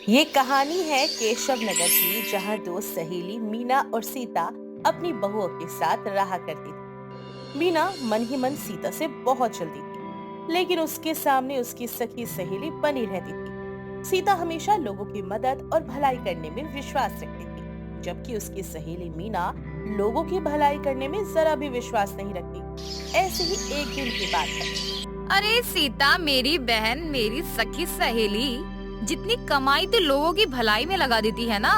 ये कहानी है केशव नगर की, जहाँ दो सहेली मीना और सीता अपनी बहुओं के साथ रहा करती थी। मीना मन ही मन सीता से बहुत जलती थी, लेकिन उसके सामने उसकी सखी सहेली बनी रहती थी। सीता हमेशा लोगों की मदद और भलाई करने में विश्वास रखती थी, जबकि उसकी सहेली मीना लोगों की भलाई करने में जरा भी विश्वास नहीं रखती। ऐसे ही एक दिन की बात है। अरे सीता, मेरी बहन, मेरी सखी सहेली, जितनी कमाई तो लोगों की भलाई में लगा देती है ना,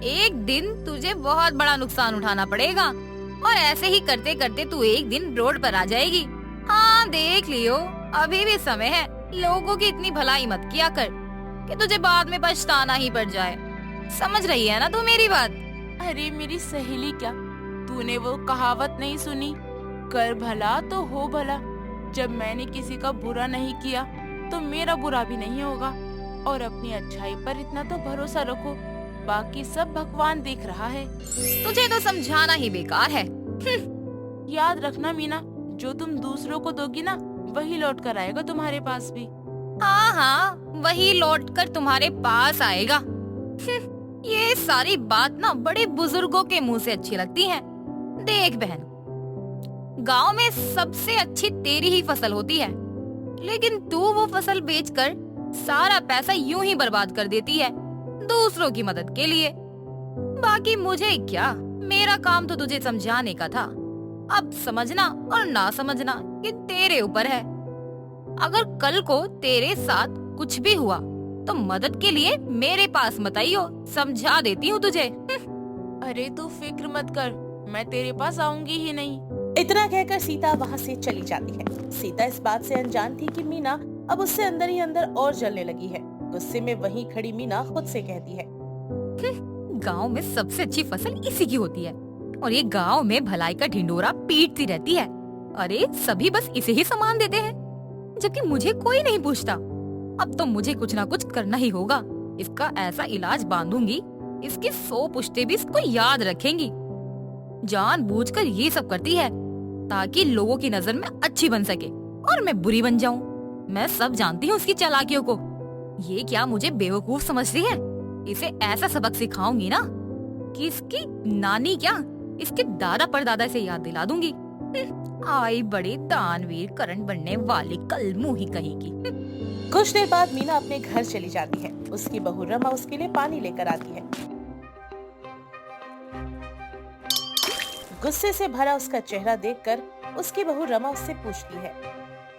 एक दिन तुझे बहुत बड़ा नुकसान उठाना पड़ेगा और ऐसे ही करते करते तू एक दिन रोड पर आ जाएगी। हाँ, देख लियो, अभी भी समय है। लोगों की इतनी भलाई मत किया कर कि तुझे बाद में पछताना ही पड़ जाए। समझ रही है ना तू मेरी बात? अरे मेरी सहेली, क्या तूने वो कहावत नहीं सुनी, कर भला तो हो भला। जब मैंने किसी का बुरा नहीं किया तो मेरा बुरा भी नहीं होगा। और अपनी अच्छाई पर इतना तो भरोसा रखो, बाकी सब भगवान देख रहा है। तुझे तो समझाना ही बेकार है। याद रखना मीना, जो तुम दूसरों को दोगी ना, वही लौट कर आएगा तुम्हारे पास भी। हाँ हाँ, वही लौट कर तुम्हारे पास आएगा। ये सारी बात ना बड़े बुजुर्गों के मुंह से अच्छी लगती है। देख बहन, गांव में सबसे अच्छी तेरी ही फसल होती है, लेकिन तू वो फसल बेचकर सारा पैसा यूं ही बर्बाद कर देती है दूसरों की मदद के लिए। बाकी मुझे क्या, मेरा काम तो तुझे समझाने का था। अब समझना और ना समझना ये तेरे ऊपर है। अगर कल को तेरे साथ कुछ भी हुआ तो मदद के लिए मेरे पास मत आइयो, समझा देती हूँ तुझे। अरे तू फिक्र मत कर, मैं तेरे पास आऊंगी ही नहीं। इतना कहकर सीता वहाँ से चली जाती है। सीता इस बात से अनजान थी कि मीना अब उससे अंदर ही अंदर और जलने लगी है। गुस्से में वहीं खड़ी मीना खुद से कहती है, गांव में सबसे अच्छी फसल इसी की होती है और ये गांव में भलाई का ढिंडोरा पीटती रहती है। अरे सभी बस इसे ही सामान देते हैं, जबकि मुझे कोई नहीं पूछता। अब तो मुझे कुछ ना कुछ करना ही होगा। इसका ऐसा इलाज बांधूंगी, इसकी 100 पुश्ते भी इसको याद रखेंगी। जानबूझकर ये सब करती है ताकि लोगों की नजर में अच्छी बन सके और मैं बुरी बन जाऊं। मैं सब जानती हूँ उसकी चालाकियों को। ये क्या मुझे बेवकूफ समझती है? इसे ऐसा सबक सिखाऊंगी ना कि इसकी नानी क्या, इसके दादा परदादा से याद दिला दूंगी। आई बड़ी दानवीर करण बनने वाली कलमुही कहेगी। कुछ देर बाद मीना अपने घर चली जाती है। उसकी बहू रमा उसके लिए पानी लेकर आती है। गुस्से से भरा उसका चेहरा देखकर उसकी बहू रमा उससे पूछती है,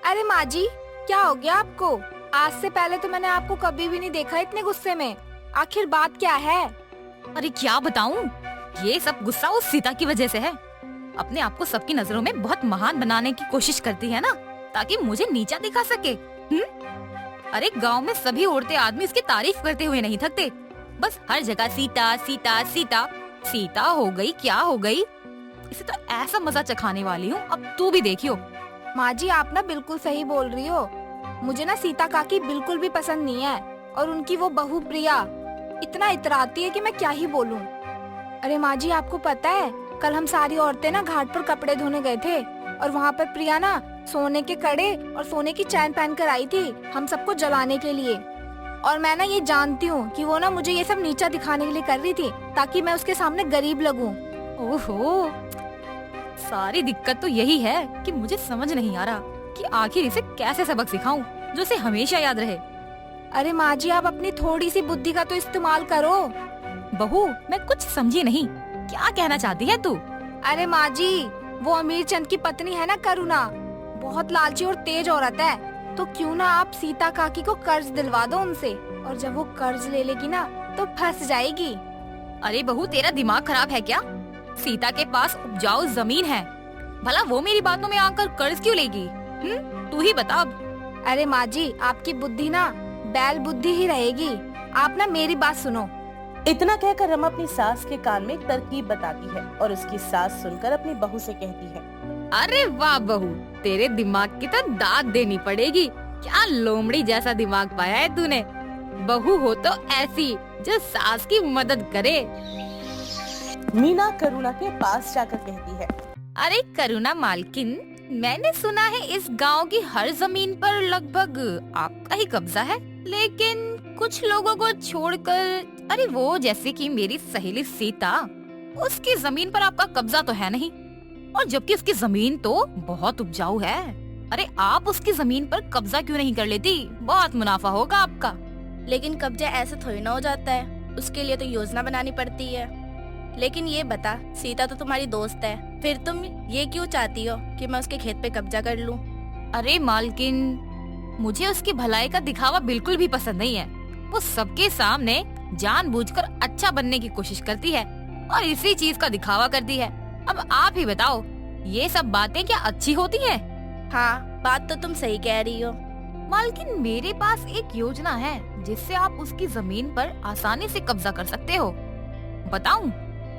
अरे माँ जी, क्या हो गया आपको? आज से पहले तो मैंने आपको कभी भी नहीं देखा इतने गुस्से में। आखिर बात क्या है? अरे क्या बताऊं, ये सब गुस्सा उस सीता की वजह से है। अपने आप को सबकी नजरों में बहुत महान बनाने की कोशिश करती है ना, ताकि मुझे नीचा दिखा सके। अरे गांव में सभी औरतें आदमी इसकी तारीफ करते हुए नहीं थकते। बस हर जगह सीता सीता सीता। सीता हो गई क्या हो गई, इसे तो ऐसा मजा चखाने वाली हूँ, अब तू भी देखियो। माँ जी, आप ना बिल्कुल सही बोल रही हो। मुझे ना सीता काकी बिल्कुल भी पसंद नहीं है, और उनकी वो बहू प्रिया इतना इतराती है कि मैं क्या ही बोलूं। अरे माँ जी, आपको पता है, कल हम सारी औरतें ना घाट पर कपड़े धोने गए थे और वहाँ पर प्रिया ना सोने के कड़े और सोने की चैन पहन कर आई थी हम सबको जलाने के लिए। और मैं ना ये जानती हूँ कि वो ना मुझे ये सब नीचा दिखाने के लिए कर रही थी, ताकि मैं उसके सामने गरीब लगूं। ओहो, सारी दिक्कत तो यही है कि मुझे समझ नहीं आ रहा कि आखिर इसे कैसे सबक सिखाऊं जो इसे हमेशा याद रहे। अरे माँ जी, आप अपनी थोड़ी सी बुद्धि का तो इस्तेमाल करो। बहू, मैं कुछ समझी नहीं, क्या कहना चाहती है तू? अरे माँ जी, वो अमीर चंद की पत्नी है ना करुणा, बहुत लालची और तेज औरत है। तो क्यों ना आप सीता काकी को कर्ज दिलवा दो उनसे, और जब वो कर्ज ले लेगी ना तो फंस जाएगी। अरे बहू, तेरा दिमाग खराब है क्या? सीता के पास उपजाऊ जमीन है, भला वो मेरी बातों में आकर कर्ज क्यों लेगी? तू ही बता अब। अरे माँ जी, आपकी बुद्धि ना बैल बुद्धि ही रहेगी। आप ना मेरी बात सुनो। इतना कहकर रमा अपनी सास के कान में एक तरकीब बताती है और उसकी सास सुनकर अपनी बहू से कहती है, अरे वाह बहू, तेरे दिमाग की तो दाद देनी पड़ेगी। क्या लोमड़ी जैसा दिमाग पाया है तूने। बहू हो तो ऐसी जो सास की मदद करे। मीना करुणा के पास जाकर कहती है, अरे करुणा मालकिन, मैंने सुना है इस गांव की हर जमीन पर लगभग आपका ही कब्जा है। लेकिन कुछ लोगों को छोड़कर, अरे वो जैसे कि मेरी सहेली सीता, उसकी जमीन पर आपका कब्जा तो है नहीं, और जबकि उसकी जमीन तो बहुत उपजाऊ है। अरे आप उसकी जमीन पर कब्जा क्यों नहीं कर लेती? बहुत मुनाफा होगा आपका। लेकिन कब्जा ऐसे थोड़ी ना हो जाता है, उसके लिए तो योजना बनानी पड़ती है। लेकिन ये बता, सीता तो तुम्हारी दोस्त है, फिर तुम ये क्यों चाहती हो कि मैं उसके खेत पे कब्जा कर लूं? अरे मालकिन, मुझे उसकी भलाई का दिखावा बिल्कुल भी पसंद नहीं है। वो सबके सामने जानबूझकर अच्छा बनने की कोशिश करती है और इसी चीज का दिखावा करती है। अब आप ही बताओ, ये सब बातें क्या अच्छी होती हैं? हाँ, बात तो तुम सही कह रही हो। मालकिन, मेरे पास एक योजना है जिससे आप उसकी जमीन पर आसानी से कब्जा कर सकते हो। बताऊं?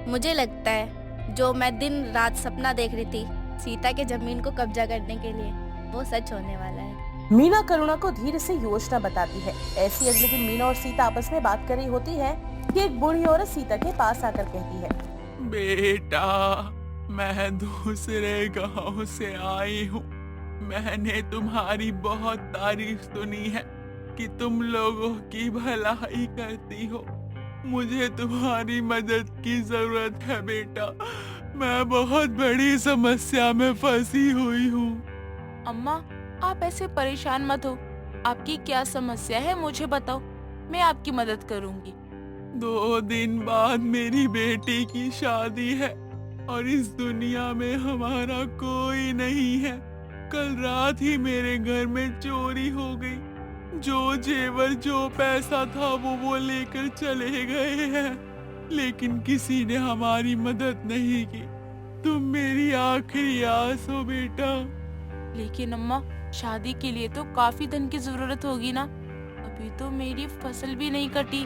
मुझे लगता है जो मैं दिन रात सपना देख रही थी सीता के जमीन को कब्जा करने के लिए, वो सच होने वाला है। मीना करुणा को धीरे से योजना बताती है। ऐसी अगले दिन मीना और सीता आपस में बात कर रही होती है कि एक बूढ़ी औरत सीता के पास आकर कहती है, बेटा, मैं दूसरे गांव से आई हूँ। मैंने तुम्हारी बहुत तारीफ सुनी है कि तुम लोगों की भलाई करती हो। मुझे तुम्हारी मदद की जरूरत है बेटा। मैं बहुत बड़ी समस्या में फंसी हुई हूँ। अम्मा, आप ऐसे परेशान मत हो। आपकी क्या समस्या है मुझे बताओ, मैं आपकी मदद करूंगी। 2 दिन बाद मेरी बेटी की शादी है और इस दुनिया में हमारा कोई नहीं है। कल रात ही मेरे घर में चोरी हो गई। जो जेवर, जो पैसा था वो लेकर चले गए हैं, लेकिन किसी ने हमारी मदद नहीं की। तुम मेरी आखिरी आस हो बेटा। लेकिन अम्मा, शादी के लिए तो काफी धन की जरूरत होगी ना। अभी तो मेरी फसल भी नहीं कटी।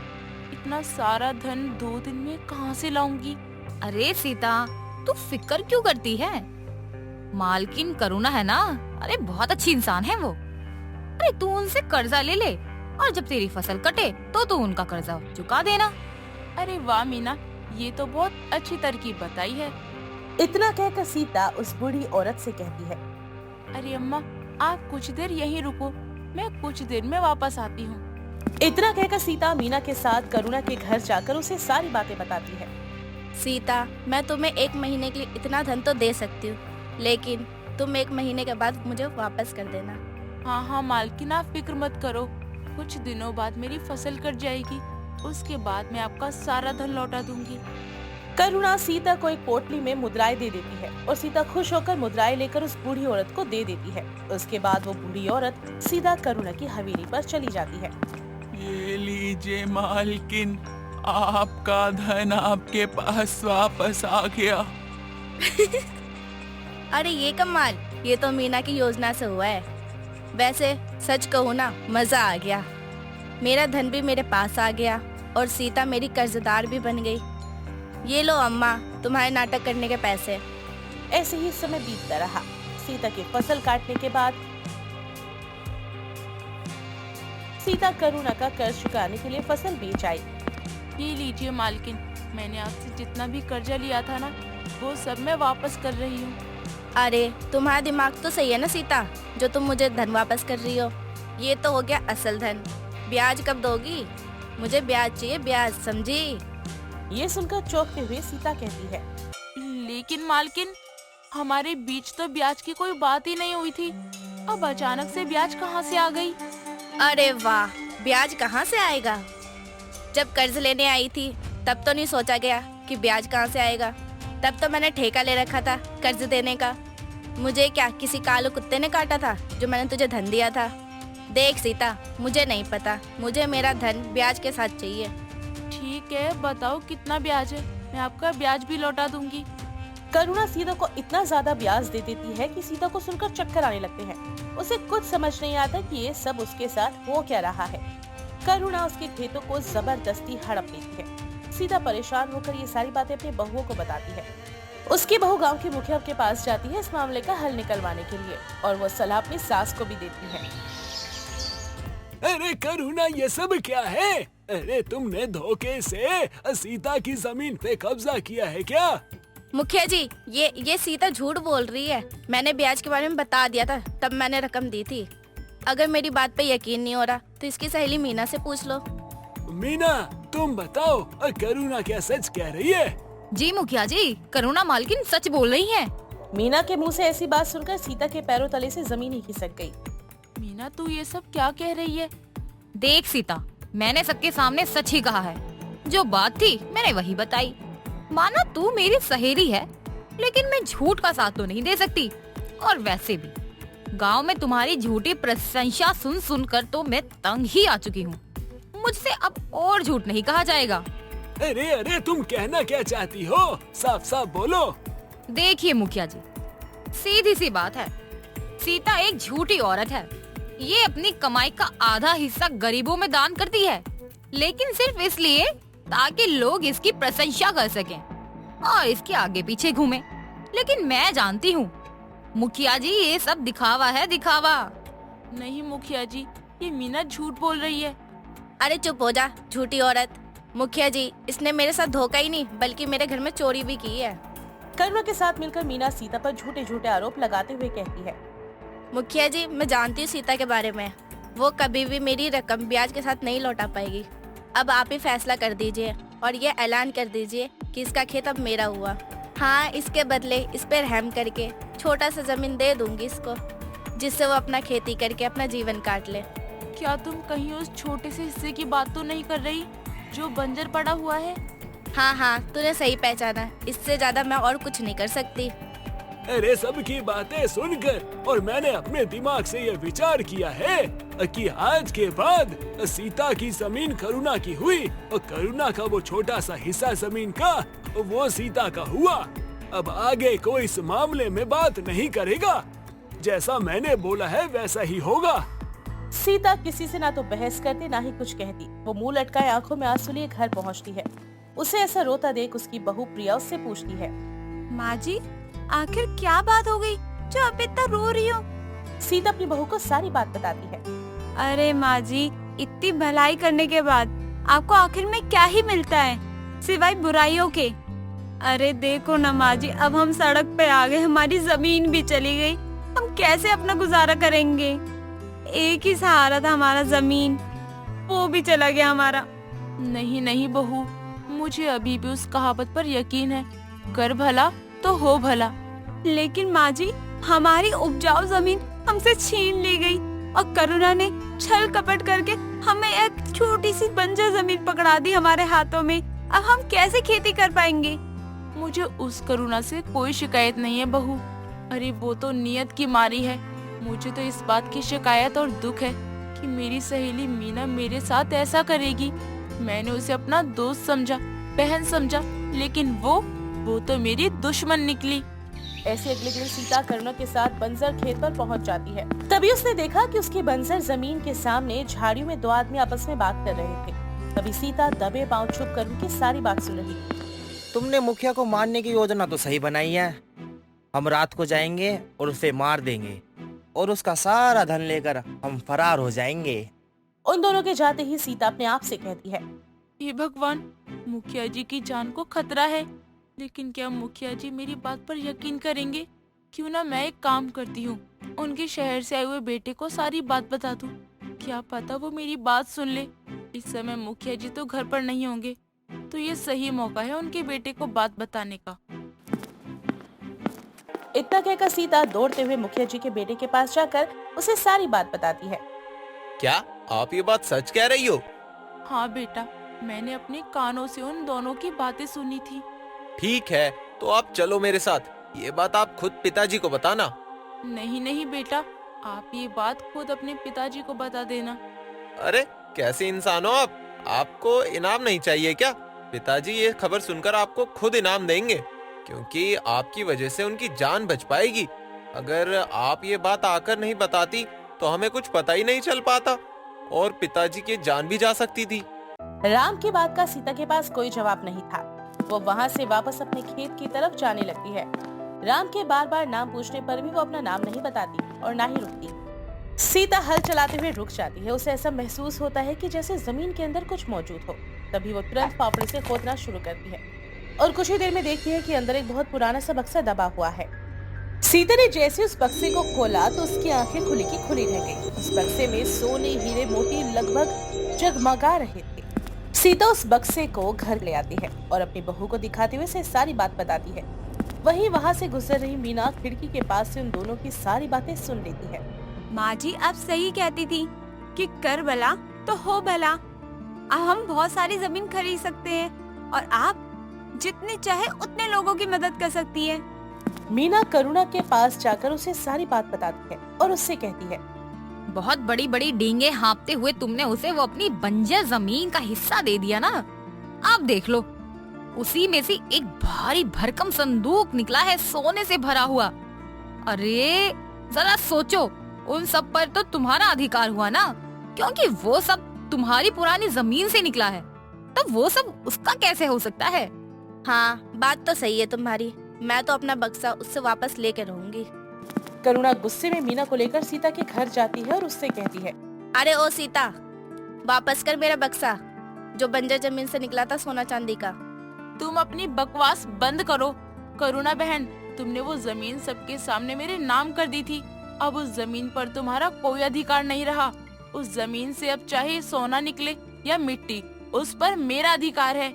इतना सारा धन 2 दिन में कहाँ से लाऊंगी? अरे सीता, तू फिक्र क्यों करती है? मालकिन करुणा है ना, अरे बहुत अच्छी इंसान है वो। अरे तू उनसे कर्जा ले ले और जब तेरी फसल कटे तो तू उनका कर्जा चुका देना। अरे वाह मीना, ये तो बहुत अच्छी तरकीब बताई है। इतना कहकर सीता उस बूढ़ी औरत से कहती है, अरे अम्मा, आप कुछ देर यहीं रुको, मैं कुछ देर में वापस आती हूँ। इतना कहकर सीता मीना के साथ करुणा के घर जाकर उसे सारी बातें बताती है। सीता, मैं तुम्हें 1 महीने के लिए इतना धन तो दे सकती हूँ, लेकिन तुम 1 महीने के बाद मुझे वापस कर देना। हाँ हाँ मालकिन, आप फिक्र मत करो। कुछ दिनों बाद मेरी फसल कट जाएगी, उसके बाद मैं आपका सारा धन लौटा दूंगी। करुणा सीता को एक पोटली में मुद्राएं दे देती है और सीता खुश होकर मुद्राएं लेकर उस बूढ़ी औरत को दे देती है। उसके बाद वो बूढ़ी औरत सीधा करुणा की हवेली पर चली जाती है। ये लीजिए मालकिन, आपका धन आपके पास वापस आ गया। अरे ये कमाल, ये तो मीना की योजना से हुआ है। वैसे सच कहूँ ना, मजा आ गया। मेरा धन भी मेरे पास आ गया और सीता मेरी कर्जदार भी बन गई। ये लो अम्मा, तुम्हारे नाटक करने के पैसे। ऐसे ही समय बीतता रहा। सीता की फसल काटने के बाद सीता करुणा का कर्ज चुकाने के लिए फसल बेच आई। ये लीजिए मालकिन, मैंने आपसे जितना भी कर्जा लिया था ना, वो सब मैं वापस कर रही हूँ। अरे तुम्हारा दिमाग तो सही है ना सीता, जो तुम मुझे धन वापस कर रही हो। ये तो हो गया असल धन। ब्याज कब दोगी? मुझे ब्याज चाहिए, ब्याज, समझी? ये सुनकर चौंकते हुए सीता कहती है, लेकिन मालकिन, हमारे बीच तो ब्याज की कोई बात ही नहीं हुई थी। अब अचानक से ब्याज कहाँ से आ गई? अरे वाह, ब्याज कहाँ से आएगा? जब कर्ज लेने आई थी तब तो नहीं सोचा गया कि ब्याज कहाँ से आएगा। तब तो मैंने ठेका ले रखा था कर्ज देने का। मुझे क्या किसी काले कुत्ते ने काटा था जो मैंने तुझे धन दिया था? देख सीता, मुझे नहीं पता, मुझे मेरा धन ब्याज के साथ चाहिए। ठीक है, बताओ कितना ब्याज है, मैं आपका ब्याज भी लौटा दूंगी। करुणा सीता को इतना ज्यादा ब्याज दे देती है कि सीता को सुनकर चक्कर आने लगते हैं। उसे कुछ समझ नहीं आता कि ये सब उसके साथ हो क्या रहा है। करुणा उसके खेतों को जबरदस्ती हड़प लेती है। सीता परेशान होकर ये सारी बातें अपनी बहुओं को बताती है। उसकी बहू गांव के मुखिया के पास जाती है इस मामले का हल निकलवाने के लिए, और वो सलाह अपनी सास को भी देती है। अरे करुणा, ये सब क्या है? अरे तुमने धोखे से सीता की जमीन पे कब्जा किया है क्या? मुखिया जी, ये सीता झूठ बोल रही है। मैंने ब्याज के बारे में बता दिया था, तब मैंने रकम दी थी। अगर मेरी बात पे यकीन नहीं हो रहा तो इसकी सहेली मीना से पूछ लो। मीना, तुम बताओ, करुणा क्या सच कह रही है? जी मुखिया जी, करुणा मालकिन सच बोल रही है। मीना के मुंह से ऐसी बात सुनकर सीता के पैरों तले से जमीन ही खिसक गई। मीना तू ये सब क्या कह रही है? देख सीता, मैंने सबके सामने सच ही कहा है। जो बात थी मैंने वही बताई। माना तू मेरी सहेली है, लेकिन मैं झूठ का साथ तो नहीं दे सकती। और वैसे भी गांव में तुम्हारी झूठी प्रशंसा सुन सुन कर तो मैं तंग ही आ चुकी हूँ। मुझसे अब और झूठ नहीं कहा जाएगा। अरे अरे, तुम कहना क्या चाहती हो? साफ साफ बोलो। देखिए मुखिया जी, सीधी सी बात है, सीता एक झूठी औरत है। ये अपनी कमाई का आधा हिस्सा गरीबों में दान करती है, लेकिन सिर्फ इसलिए ताकि लोग इसकी प्रशंसा कर सकें और इसके आगे पीछे घूमें। लेकिन मैं जानती हूँ मुखिया जी, ये सब दिखावा है, दिखावा। नहीं मुखिया जी, ये मीना झूठ बोल रही है। अरे चुप हो जा झूठी औरत। मुखिया जी, इसने मेरे साथ धोखा ही नहीं बल्कि मेरे घर में चोरी भी की है। करुणा के साथ मिलकर मीना सीता पर झूठे झूठे आरोप लगाते हुए कहती है। मुखिया जी, मैं जानती हूँ सीता के बारे में। वो कभी भी मेरी रकम ब्याज के साथ नहीं लौटा पाएगी। अब आप ही फैसला कर दीजिए और ये ऐलान कर दीजिए कि इसका खेत अब मेरा हुआ। हाँ, इसके बदले इस पर रहम करके छोटा सा जमीन दे दूंगी इसको, जिससे वो अपना खेती करके अपना जीवन काट ले। क्या तुम कहीं उस छोटे से हिस्से की बात तो नहीं कर रही जो बंजर पड़ा हुआ है? हाँ हाँ, तूने सही पहचाना। इससे ज्यादा मैं और कुछ नहीं कर सकती। अरे सबकी बातें सुनकर और मैंने अपने दिमाग से ये विचार किया है कि आज के बाद सीता की जमीन करुणा की हुई और करुणा का वो छोटा सा हिस्सा जमीन का वो सीता का हुआ। अब आगे कोई इस मामले में बात नहीं करेगा। जैसा मैंने बोला है वैसा ही होगा। सीता किसी से ना तो बहस करती ना ही कुछ कहती। वो मुंह लटकाए आंखों में आंसू लिए घर पहुंचती है। उसे ऐसा रोता देख उसकी बहू प्रिया उससे पूछती है। माँ जी, आखिर क्या बात हो गई जो आप इतना रो रही हो? सीता अपनी बहू को सारी बात बताती है। अरे माँ जी, इतनी भलाई करने के बाद आपको आखिर में क्या ही मिलता है सिवाय बुराइयों के? अरे देखो ना माँ जी, अब हम सड़क पे आ गए, हमारी जमीन भी चली गई। हम कैसे अपना गुजारा करेंगे? एक ही सहारा था हमारा, जमीन, वो भी चला गया हमारा। नहीं नहीं बहू, मुझे अभी भी उस कहावत पर यकीन है, कर भला तो हो भला। लेकिन माँ जी, हमारी उपजाऊ जमीन हमसे छीन ली गई और करुणा ने छल कपट करके हमें एक छोटी सी बंजर जमीन पकड़ा दी हमारे हाथों में। अब हम कैसे खेती कर पाएंगे? मुझे उस करुणा से कोई शिकायत नहीं है बहू। अरे वो तो नियत की मारी है। मुझे तो इस बात की शिकायत और दुख है कि मेरी सहेली मीना मेरे साथ ऐसा करेगी। मैंने उसे अपना दोस्त समझा, बहन समझा, लेकिन वो तो मेरी दुश्मन निकली। ऐसे अगले दिन सीता करुणा के साथ बंजर खेत पर पहुंच जाती है। तभी उसने देखा कि उसकी बंजर जमीन के सामने झाड़ियों में दो आदमी आपस में बात कर रहे थे। तभी सीता दबे पांव छुप कर उनकी सारी बात सुन रही थी। तुमने मुखिया को मारने की योजना तो सही बनाई है। हम रात को जाएंगे और उसे मार देंगे और उसका सारा धन लेकर हम फरार हो जाएंगे। उन दोनों के जाते ही सीता अपने आप से कहती है। हे भगवान, मुखिया जी की जान को खतरा है, लेकिन क्या मुखिया जी मेरी बात पर यकीन करेंगे? क्यों ना मैं एक काम करती हूँ, उनके शहर से आए हुए बेटे को सारी बात बता दूँ। क्या पता वो मेरी बात सुन ले। इस समय मुखिया जी तो घर पर नहीं होंगे, तो ये सही मौका है उनके बेटे को बात बताने का। इतना कहकर सीता दौड़ते हुए मुखिया जी के बेटे के पास जाकर उसे सारी बात बताती है। क्या आप ये बात सच कह रही हो? हाँ बेटा, मैंने अपने कानों से उन दोनों की बातें सुनी थी। ठीक है, तो आप चलो मेरे साथ। ये बात आप खुद पिताजी को बताना। नहीं नहीं बेटा, आप ये बात खुद अपने पिताजी को बता देना। अरे कैसे इंसान हो आप? आपको इनाम नहीं चाहिए क्या? पिताजी ये खबर सुनकर आपको खुद इनाम देंगे, क्योंकि आपकी वजह से उनकी जान बच पाएगी। अगर आप ये बात आकर नहीं बताती तो हमें कुछ पता ही नहीं चल पाता और पिताजी की जान भी जा सकती थी। राम की बात का सीता के पास कोई जवाब नहीं था। वो वहाँ से वापस अपने खेत की तरफ जाने लगती है। राम के बार बार नाम पूछने पर भी वो अपना नाम नहीं बताती और ना ही रुकती। सीता हल चलाते हुए रुक जाती है। उसे ऐसा महसूस होता है कि जैसे जमीन के अंदर कुछ मौजूद हो। तभी वो तुरंत फावड़े से खोदना शुरू करती है और कुछ ही देर में देखती है कि अंदर एक बहुत पुराना सा बक्सा दबा हुआ है। सीता ने जैसे उस बक्से को खोला तो उसकी आंखें खुली की खुली रह गईं। उस बक्से में सोने, हीरे, मोती लगभग जगमगा रहे थे। सीता उस बक्से को घर ले आती है और अपनी बहू को दिखाते हुए उसे सारी बात बताती है। वहीं वहां से गुजर रही मीना खिड़की के पास से उन दोनों की सारी बातें सुन लेती है। माँ जी आप सही कहती थी कि कर भला तो हो भला। अब हम बहुत सारी जमीन खरीद सकते हैं और आप जितने चाहे उतने लोगों की मदद कर सकती है। मीना करुणा के पास जाकर उसे सारी बात बताती है और उससे कहती है, बहुत बड़ी बड़ी डींगे हाँपते हुए तुमने उसे वो अपनी बंजर जमीन का हिस्सा दे दिया ना। अब देख लो, उसी में से एक भारी भरकम संदूक निकला है, सोने से भरा हुआ। अरे जरा सोचो, उन सब पर तो तुम्हारा अधिकार हुआ ना, क्योंकि वो सब तुम्हारी पुरानी जमीन से निकला है। तो वो सब उसका कैसे हो सकता है? हाँ, बात तो सही है तुम्हारी। मैं तो अपना बक्सा उससे वापस लेके रहूंगी। करुणा गुस्से में मीना को लेकर सीता के घर जाती है और उससे कहती है, अरे ओ सीता, वापस कर मेरा बक्सा जो बंजर जमीन से निकला था सोना चांदी का। तुम अपनी बकवास बंद करो। करुणा बहन, तुमने वो जमीन सबके सामने मेरे नाम कर दी थी। अब उस जमीन पर तुम्हारा कोई अधिकार नहीं रहा। उस जमीन से अब चाहे सोना निकले या मिट्टी, उस पर मेरा अधिकार है।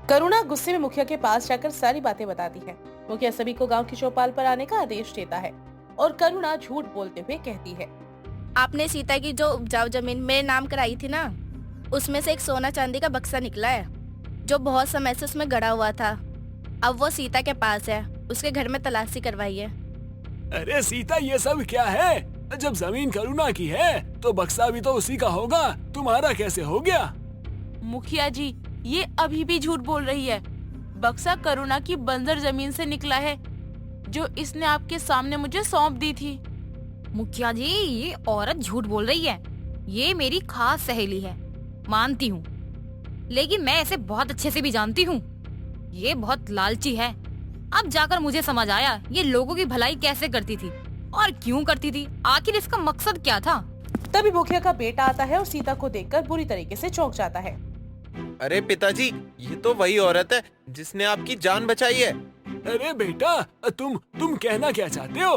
करुणा गुस्से में मुखिया के पास जाकर सारी बातें बताती है। मुखिया सभी को गांव की चौपाल पर आने का आदेश देता है और करुणा झूठ बोलते हुए कहती है, आपने सीता की जो उपजाऊ जमीन मेरे नाम कराई थी ना, उसमें से एक सोना चांदी का बक्सा निकला है जो बहुत समय से उसमें गड़ा हुआ था। अब वो सीता के पास है, उसके घर में तलाशी करवाई है। अरे सीता, ये सब क्या है? जब जमीन करुणा की है तो बक्सा भी तो उसी का होगा, तुम्हारा कैसे हो गया? मुखिया जी, ये अभी भी झूठ बोल रही है। बक्सा करुणा की बंजर जमीन से निकला है जो इसने आपके सामने मुझे सौंप दी थी। मुखिया जी, ये औरत झूठ बोल रही है। ये मेरी खास सहेली है, मानती हूँ, लेकिन मैं इसे बहुत अच्छे से भी जानती हूँ। ये बहुत लालची है। अब जाकर मुझे समझ आया ये लोगों की भलाई कैसे करती थी और क्यों करती थी। आखिर इसका मकसद क्या था? तभी मुखिया का बेटा आता है और सीता को देखकर बुरी तरीके से चौंक जाता है। अरे पिताजी, ये तो वही औरत है जिसने आपकी जान बचाई है। अरे बेटा, तुम कहना क्या चाहते हो?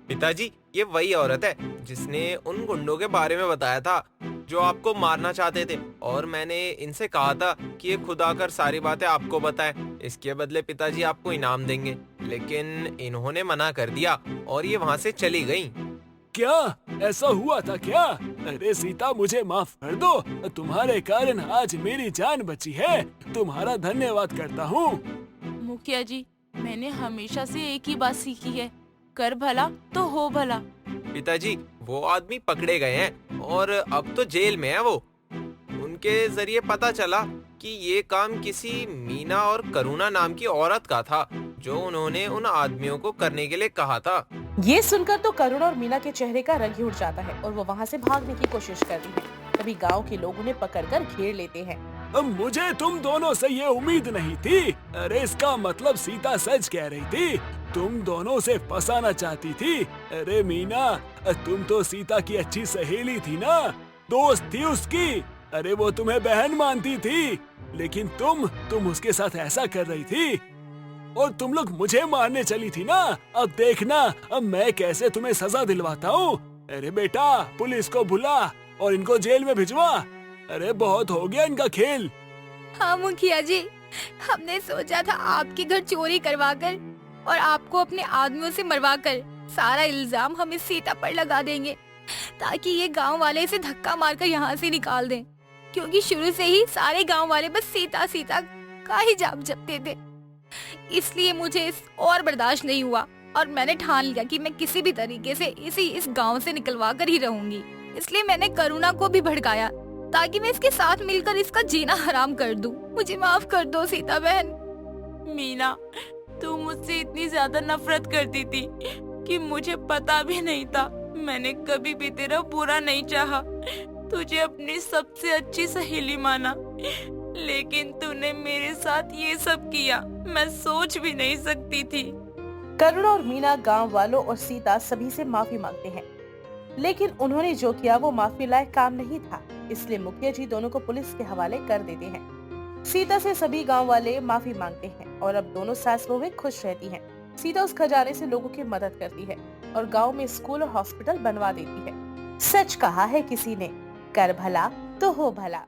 पिताजी, ये वही औरत है जिसने उन गुंडों के बारे में बताया था जो आपको मारना चाहते थे, और मैंने इनसे कहा था कि ये खुद आकर सारी बातें आपको बताएं। इसके बदले पिताजी आपको इनाम देंगे, लेकिन इन्होंने मना कर दिया और ये वहाँ से चली गईं। क्या ऐसा हुआ था क्या? अरे सीता, मुझे माफ कर दो। तुम्हारे कारण आज मेरी जान बची है। तुम्हारा धन्यवाद करता हूँ। मुखिया जी, मैंने हमेशा से एक ही बात सीखी है, कर भला तो हो भला। पिताजी, वो आदमी पकड़े गए हैं और अब तो जेल में है वो। उनके जरिए पता चला कि ये काम किसी मीना और करुणा नाम की औरत का था जो उन्होंने उन आदमियों को करने के लिए कहा था। ये सुनकर तो करुणा और मीना के चेहरे का रंग ही उड़ जाता है और वो वहाँ से भागने की कोशिश करती है। तभी गांव के लोग उन्हें पकड़कर घेर लेते हैं। अब मुझे तुम दोनों से ये उम्मीद नहीं थी। अरे इसका मतलब सीता सच कह रही थी, तुम दोनों से फंसाना चाहती थी। अरे मीना, तुम तो सीता की अच्छी सहेली थी ना, दोस्त थी उसकी। अरे वो तुम्हें बहन मानती थी, लेकिन तुम उसके साथ ऐसा कर रही थी और तुम लोग मुझे मारने चली थी ना। अब देखना, अब मैं कैसे तुम्हें सजा दिलवाता हूँ। अरे बेटा, पुलिस को बुला और इनको जेल में भिजवा। अरे बहुत हो गया इनका खेल। हाँ मुखिया जी, हमने सोचा था आपके घर चोरी करवाकर और आपको अपने आदमियों से मरवाकर सारा इल्जाम हम इस सीता पर लगा देंगे, ताकि ये गांव वाले इसे धक्का मारकर यहाँ से निकाल दें, क्योंकि शुरू से ही सारे गांव वाले बस सीता सीता का ही जाप जपते थे। इसलिए मुझे और बर्दाश्त नहीं हुआ और मैंने ठान लिया कि मैं किसी भी तरीके से इस गांव से निकलवा कर ही रहूंगी। इसलिए मैंने करुणा को भी भड़काया ताकि मैं इसके साथ मिलकर इसका जीना हराम कर दूं। मुझे माफ कर दो सीता बहन। मीना, तू मुझसे इतनी ज्यादा नफरत करती थी कि मुझे पता भी नहीं था। मैंने कभी भी तेरा बुरा नहीं चाहा, तुझे अपनी सबसे अच्छी सहेली माना, लेकिन तूने मेरे साथ ये सब किया, मैं सोच भी नहीं सकती थी। करुणा और मीना गांव वालों और सीता सभी से माफी मांगते हैं, लेकिन उन्होंने जो किया वो माफी लायक काम नहीं था। इसलिए मुखिया जी दोनों को पुलिस के हवाले कर देते हैं। सीता से सभी गांव वाले माफी मांगते हैं और अब दोनों सास बहू खुश रहती हैं। सीता उस खजाने से लोगों की मदद करती है और गांव में स्कूल और हॉस्पिटल बनवा देती है। सच कहा है किसी ने, कर भला तो हो भला।